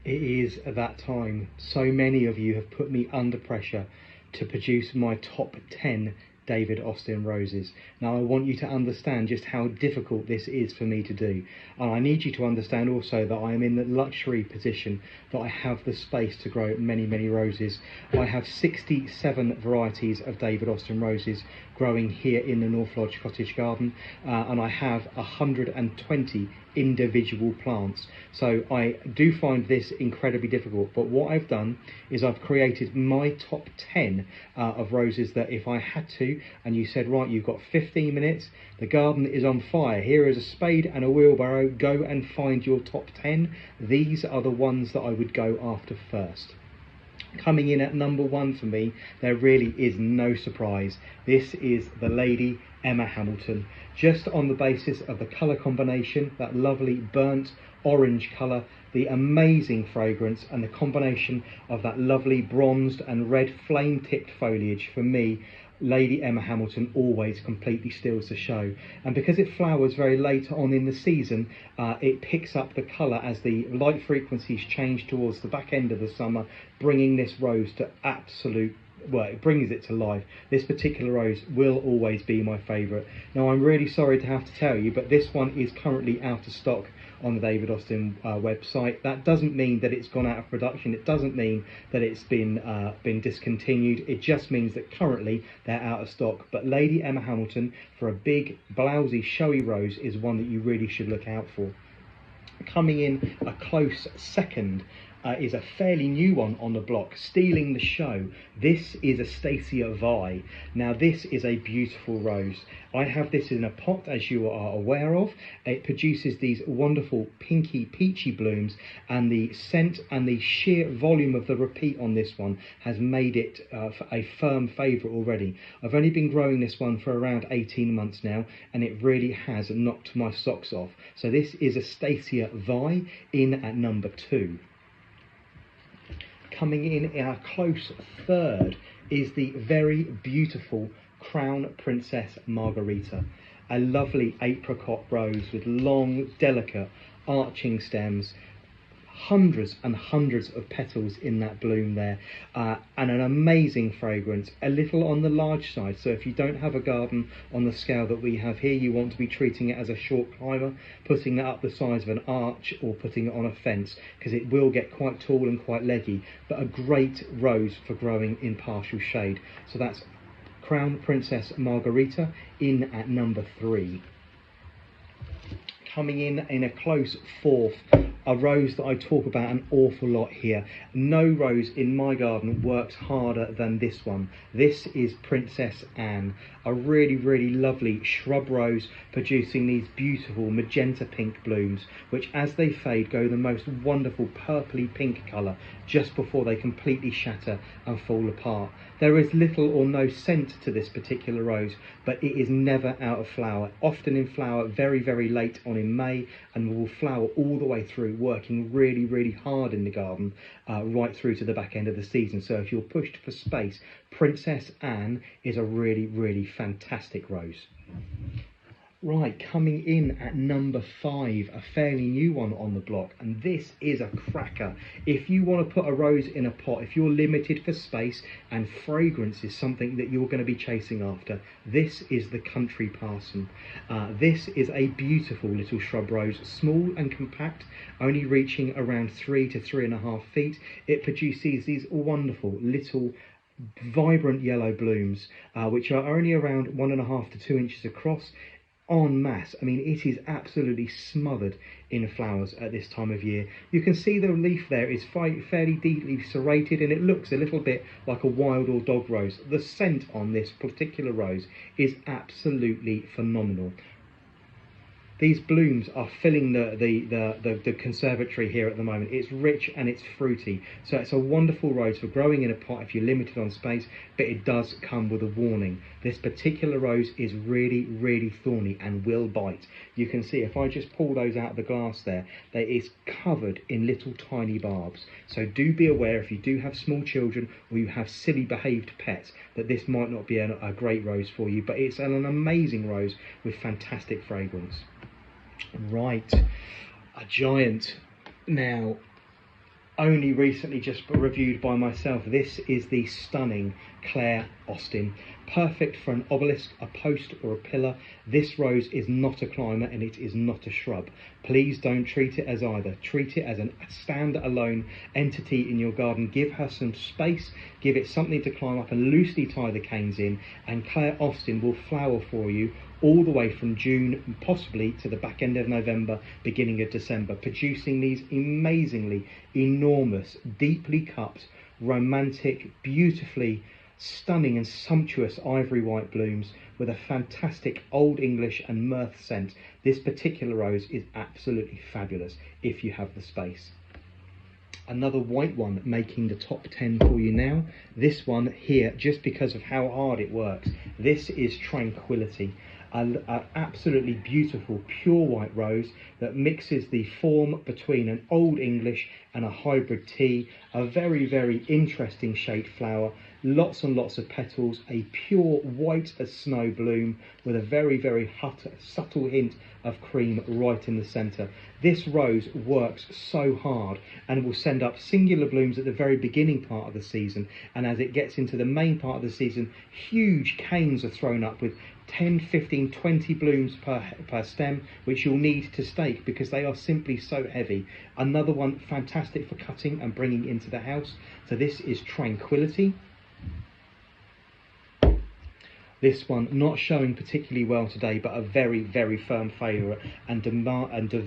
It is at that time. So many of you have put me under pressure to produce my top 10 David Austin roses. Now I want you to understand just how difficult this is for me to do, and I need you to understand also that I am in the luxury position that I have the space to grow many roses. I have 67 varieties of David Austin roses growing here in the Northlodge cottage garden, and I have 120 individual plants. So I do find this incredibly difficult, but what I've done is I've created my top 10 of roses that if I had to, and you said, right, you've got 15 minutes, the garden is on fire, here is a spade and a wheelbarrow, go and find your top 10. These are the ones that I would go after first. Coming in at number 1 for me, there really is no surprise. This is the Lady Emma Hamilton. Just on the basis of the colour combination, that lovely burnt orange colour, the amazing fragrance, and the combination of that lovely bronzed and red flame-tipped foliage, for me, Lady Emma Hamilton always completely steals the show. And because it flowers very late on in the season, it picks up the colour as the light frequencies change towards the back end of the summer, bringing this rose to absolute, well, it brings it to life. This particular rose will always be my favourite. Now I'm really sorry to have to tell you, but this one is currently out of stock on the David Austin website. That doesn't mean that it's gone out of production. It doesn't mean that it's been discontinued. It just means that currently they're out of stock. But Lady Emma Hamilton, for a big, blousy, showy rose, is one that you really should look out for. Coming in a close second is a fairly new one on the block, stealing the show. This is a Stasia Vi. Now this is a beautiful rose. I have this in a pot, as you are aware of. It produces these wonderful pinky peachy blooms, and the scent and the sheer volume of the repeat on this one has made it a firm favourite already. I've only been growing this one for around 18 months now, and it really has knocked my socks off. So this is a Stasia Vi in at number 2. Coming in a close third is the very beautiful Crown Princess Margarita, a lovely apricot rose with long, delicate, arching stems, hundreds and hundreds of petals in that bloom there, and an amazing fragrance, a little on the large side. So if you don't have a garden on the scale that we have here, you want to be treating it as a short climber, putting it up the size of an arch or putting it on a fence, because it will get quite tall and quite leggy, but a great rose for growing in partial shade. So that's Crown Princess Margarita in at number 3. Coming in a close fourth, a rose that I talk about an awful lot here. No rose in my garden works harder than this one. This is Princess Anne, a really lovely shrub rose producing these beautiful magenta pink blooms, which as they fade go the most wonderful purpley pink colour just before they completely shatter and fall apart. There is little or no scent to this particular rose, but it is never out of flower, often in flower very late on in May, and will flower all the way through, working really hard in the garden right through to the back end of the season. So if you're pushed for space, Princess Anne is a really fantastic rose. Right, coming in at number 5, a fairly new one on the block, and this is a cracker. If you want to put a rose in a pot, if you're limited for space and fragrance is something that you're going to be chasing after, this is the Country Parson. This is a beautiful little shrub rose, small and compact, only reaching around 3 to 3.5 feet. It produces these wonderful little vibrant yellow blooms, which are only around 1.5 to 2 inches across, en masse. I mean, it is absolutely smothered in flowers at this time of year. You can see the leaf there is fairly deeply serrated, and it looks a little bit like a wild or dog rose. The scent on this particular rose is absolutely phenomenal. These blooms are filling the conservatory here at the moment. It's rich and it's fruity, so it's a wonderful rose for growing in a pot if you're limited on space, but it does come with a warning. This particular rose is really thorny and will bite. You can see if I just pull those out of the glass there, that is covered in little tiny barbs. So do be aware, if you do have small children or you have silly behaved pets, that this might not be a great rose for you, but it's an amazing rose with fantastic fragrance. Right, a giant. Now, only recently just reviewed by myself. This is the stunning Claire Austin. Perfect for an obelisk, a post or a pillar. This rose is not a climber and it is not a shrub. Please don't treat it as either. Treat it as a stand-alone entity in your garden. Give her some space, give it something to climb up and loosely tie the canes in, and Claire Austin will flower for you all the way from June, possibly to the back end of November, beginning of December, producing these amazingly enormous, deeply cupped, romantic, beautifully stunning and sumptuous ivory white blooms with a fantastic Old English and myrrh scent. This particular rose is absolutely fabulous if you have the space. Another white one making the top 10 for you now. This one here, just because of how hard it works, this is Tranquility. An absolutely beautiful pure white rose that mixes the form between an Old English and a hybrid tea. A very, very interesting shaped flower, lots and lots of petals, a pure white as snow bloom with a very, very subtle hint of cream right in the centre. This rose works so hard and will send up singular blooms at the very beginning part of the season, and as it gets into the main part of the season, huge canes are thrown up with 10, 15, 20 blooms per stem, which you'll need to stake because they are simply so heavy. Another one fantastic for cutting and bringing into the house. So this is Tranquility. This one not showing particularly well today, but a very, very firm favourite and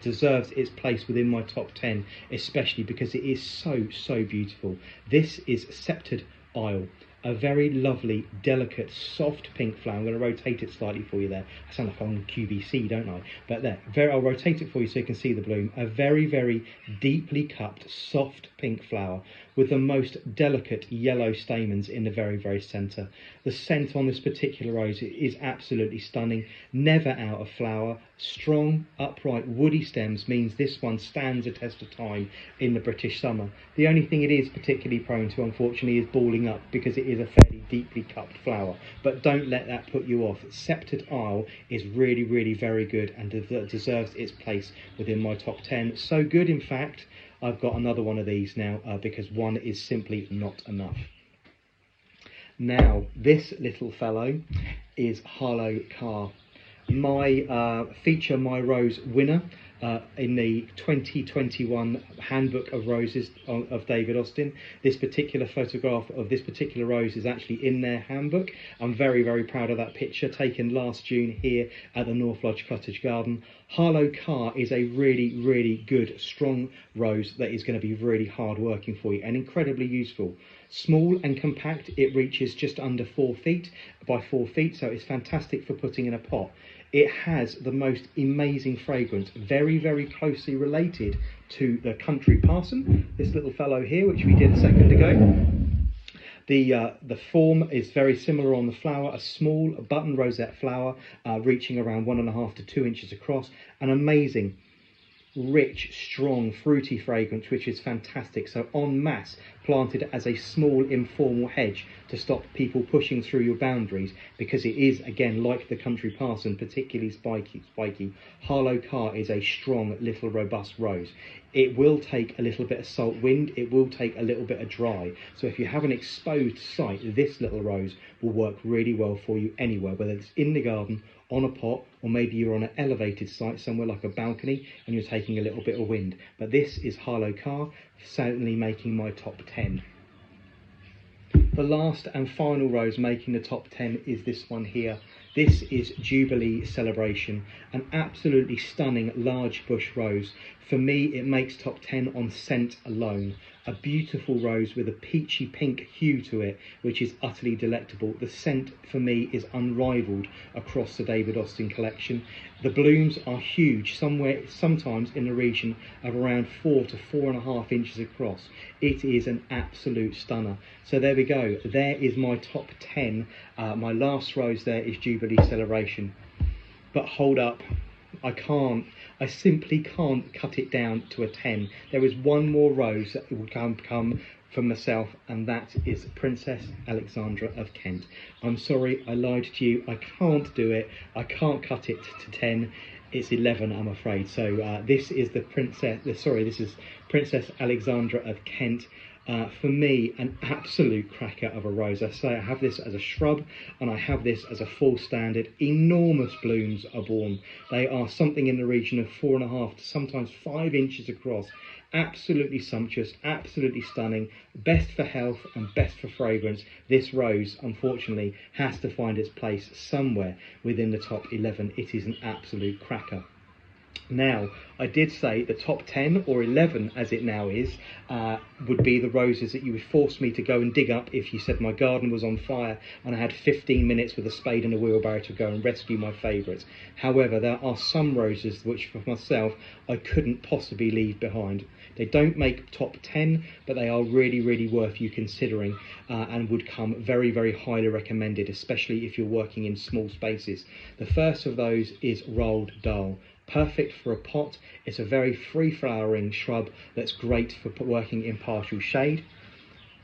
deserves its place within my top 10, especially because it is so beautiful. This is Sceptered Alocasia. A very lovely, delicate, soft pink flower. I'm going to rotate it slightly for you there. I sound like I'm on QVC, don't I? But there, I'll rotate it for you so you can see the bloom. A very, very deeply cupped, soft pink flower with the most delicate yellow stamens in the very, very centre. The scent on this particular rose is absolutely stunning. Never out of flower. Strong, upright, woody stems means this one stands a test of time in the British summer. The only thing it is particularly prone to, unfortunately, is balling up because it is a fairly deeply cupped flower. But don't let that put you off. Sceptered Isle is really, really very good and deserves its place within my top 10. So good, in fact, I've got another one of these now because one is simply not enough. Now, this little fellow is Harlow Carr. My feature My Rose winner in the 2021 Handbook of Roses of David Austin. This particular photograph of this particular rose is actually in their handbook. I'm very, very proud of that picture, taken last June here at the Northlodge Cottage Garden. Harlow Carr is a really, really good, strong rose that is going to be really hard working for you and incredibly useful. Small and compact, it reaches just under 4 feet by 4 feet, so it's fantastic for putting in a pot. It has the most amazing fragrance, very, very closely related to the country parson, this little fellow here, which we did a second ago. The form is very similar on the flower, a small button rosette flower reaching around 1.5 to 2 inches across, an amazing, rich, strong, fruity fragrance, which is fantastic. So en masse, planted as a small informal hedge to stop people pushing through your boundaries, because it is, again, like the country parson, particularly spiky. Harlow Carr is a strong, little, robust rose. It will take a little bit of salt wind, it will take a little bit of dry. So if you have an exposed site, this little rose will work really well for you anywhere, whether it's in the garden, on a pot, or maybe you're on an elevated site somewhere like a balcony and you're taking a little bit of wind. But this is Harlow Carr, certainly making my top 10. The last and final rose making the top 10 is this one here. This is Jubilee Celebration, an absolutely stunning large bush rose. For me, it makes top 10 on scent alone. A beautiful rose with a peachy pink hue to it, which is utterly delectable. The scent for me is unrivaled across the David Austin collection. The blooms are huge, sometimes in the region of around 4 to 4.5 inches across. It is an absolute stunner. So there we go. There is my top 10. My last rose there is Jubilee Celebration. But hold up. I simply can't cut it down to a 10. There is one more rose that will come from myself, and that is Princess Alexandra of Kent. I'm sorry, I lied to you. I can't do it. I can't cut it to 10. It's 11, I'm afraid. So this is the this is Princess Alexandra of Kent. For me, an absolute cracker of a rose. I say I have this as a shrub, and I have this as a full standard. Enormous blooms are born. They are something in the region of 4.5 to sometimes 5 inches across. Absolutely sumptuous, absolutely stunning, best for health and best for fragrance. This rose, unfortunately, has to find its place somewhere within the top 11. It is an absolute cracker. Now, I did say the top 10 or 11, as it now is, would be the roses that you would force me to go and dig up if you said my garden was on fire and I had 15 minutes with a spade and a wheelbarrow to go and rescue my favourites. However, there are some roses which, for myself, I couldn't possibly leave behind. They don't make top 10, but they are really, really worth you considering and would come very, very highly recommended, especially if you're working in small spaces. The first of those is Roald Dahl. Perfect for a pot. It's a very free-flowering shrub that's great for working in partial shade.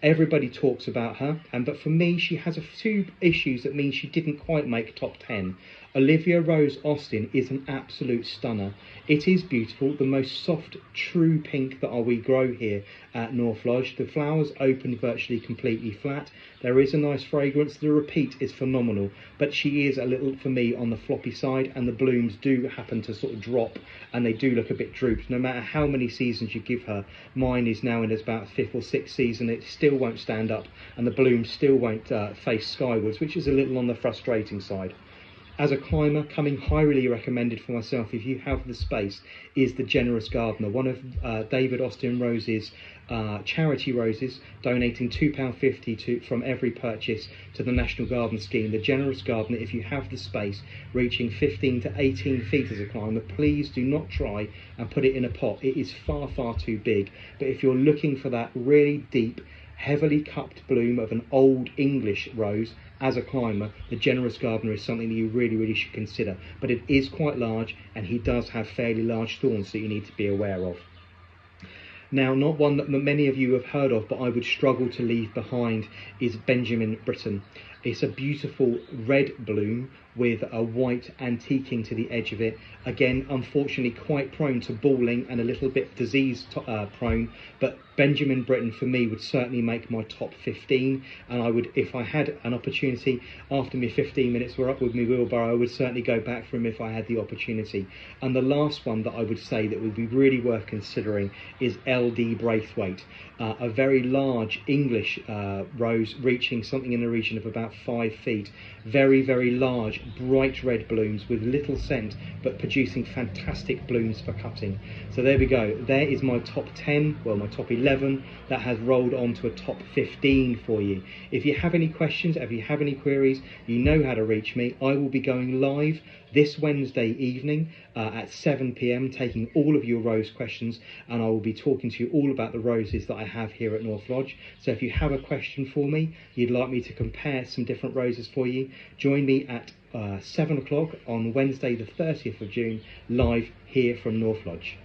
Everybody talks about her, but for me, she has a few issues that mean she didn't quite make top 10. Olivia Rose Austin is an absolute stunner. It is beautiful, the most soft, true pink that we grow here at Northlodge. The flowers open virtually completely flat. There is a nice fragrance. The repeat is phenomenal, but she is a little, for me, on the floppy side, and the blooms do happen to sort of drop, and they do look a bit drooped. No matter how many seasons you give her, mine is now in its about 5th or 6th season, it still won't stand up, and the blooms still won't face skywards, which is a little on the frustrating side. As a climber, coming highly recommended for myself if you have the space, is the Generous Gardener, one of David Austin Rose's charity roses, donating £2.50 from every purchase to the National Garden Scheme. The Generous Gardener, if you have the space, reaching 15 to 18 feet as a climber, please do not try and put it in a pot. It is far, far too big. But if you're looking for that really deep, heavily cupped bloom of an old English rose, as a climber, the Generous Gardener is something that you really, really should consider. But it is quite large, and he does have fairly large thorns that you need to be aware of. Now, not one that many of you have heard of, but I would struggle to leave behind, is Benjamin Britten. It's a beautiful red bloom with a white antiquing to the edge of it. Again, unfortunately, quite prone to balling and a little bit disease prone, but Benjamin Britten for me would certainly make my top 15, and I would, if I had an opportunity after my 15 minutes were up with my wheelbarrow, I would certainly go back for him if I had the opportunity. And the last one that I would say that would be really worth considering is LD Braithwaite, a very large English rose reaching something in the region of about 5 feet. Very, very large, bright red blooms with little scent, but producing fantastic blooms for cutting. So there we go. There is my top 10, well, my top 11 that has rolled on to a top 15 for you. If you have any questions, if you have any queries, you know how to reach me. I will be going live this Wednesday evening at 7 p.m, taking all of your rose questions, and I will be talking to you all about the roses that I have here at Northlodge. So if you have a question for me, you'd like me to compare some different roses for you, join me at 7 o'clock on Wednesday the 30th of June, live here from Northlodge.